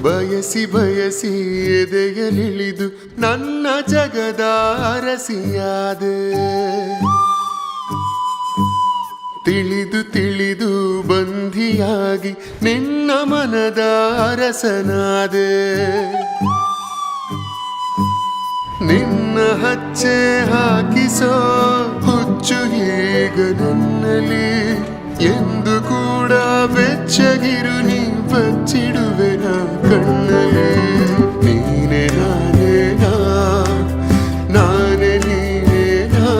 ಬಯಸಿ ಬಯಸಿ ಎದೆಯಲಿಳಿದು ನನ್ನ ಜಗದ ಅರಸಿಯಾದೆ, ತಿಳಿದು ತಿಳಿದು ಬಂಧಿಯಾಗಿ ನಿನ್ನ ಮನದ ಅರಸನಾದೆ. ನಿನ್ನ ಹಚ್ಚೆ ಹಾಕಿಸೋ ಹುಚ್ಚು ಈಗ ನನ್ನಲ್ಲಿ, ಎಂದು ಕೂಡ ಬೆಚ್ಚಗಿರು ನೀ ಬಚ್ಚಿಡುವೆನ ಕಣ್ಣಲ್ಲಿ. ನೀನೆ ನಾನೇನಾ, ನಾನೇ ನೀನೇನಾ,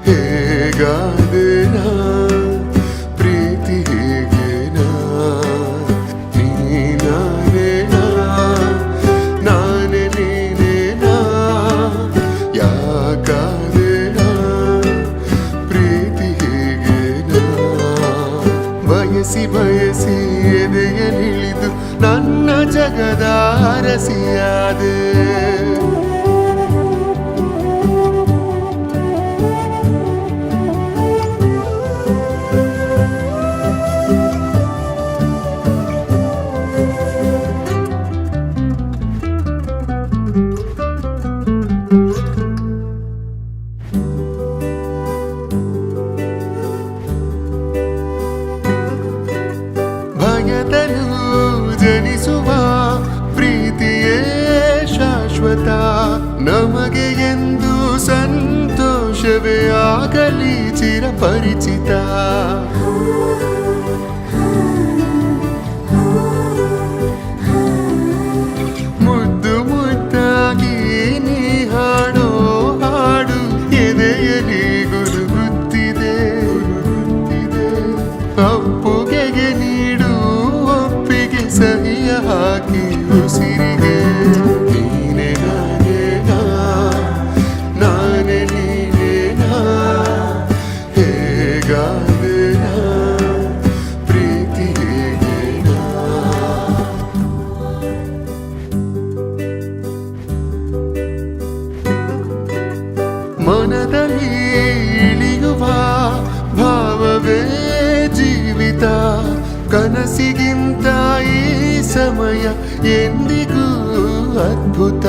ಹೇಗಾದೇನಾ ಪ್ರೀತಿ ಹೇಗೇನಾ. ನೀ ನಾನೇನಾ, ನಾನೇ ನೀನೇನಾ, ಯಾಕಾದೇನಾ ಪ್ರೀತಿ ಹೇಗೇನಾ. ಬಯಸಿ ಬಯಸಿ ಎದೆಯಲಿಳಿದು ನನ್ನ ಜಗದ ಅರಸಿಯಾದೆ. ಭಯದಲ್ಲೂ ಜನಿಸುವ ಪ್ರೀತಿಯೇ ಶಾಶ್ವತ, ನಮಗೆ ಎಂದು ಸಂತೋಷವೇ ಆಗಲಿ ಚಿರಪರಿಚಿತ. ಮುದ್ದು ಮುದ್ದಾಗಿ ನೀ ಹಾಡೋ ಹಾಡು ಎದೆಯಲಿ ಗುರುಗುತ್ತಿದೆ. ಅಪ್ಪುಗೆಗೆ ನೀಡು ಒಪ್ಪಿಗೆ ಸಹಿಯ ಹಾಕಿ ಉಸಿರಿಗೆ. ನೀನೆ ನಾನೇನಾ, ನಾನೇ ನೀನೇನಾ, ಹೇಗಾದೇನಾ ಪ್ರೀತಿ ಹೇಗೇನಾ. ಮನದಲ್ಲಿ ಇಳಿಯುವ ಭಾವವೇ ಜೀವಿತ, ಕನಸಿಗಿಂತ ಈ ಸಮಯ ಎಂದಿಗೂ ಅದ್ಭುತ.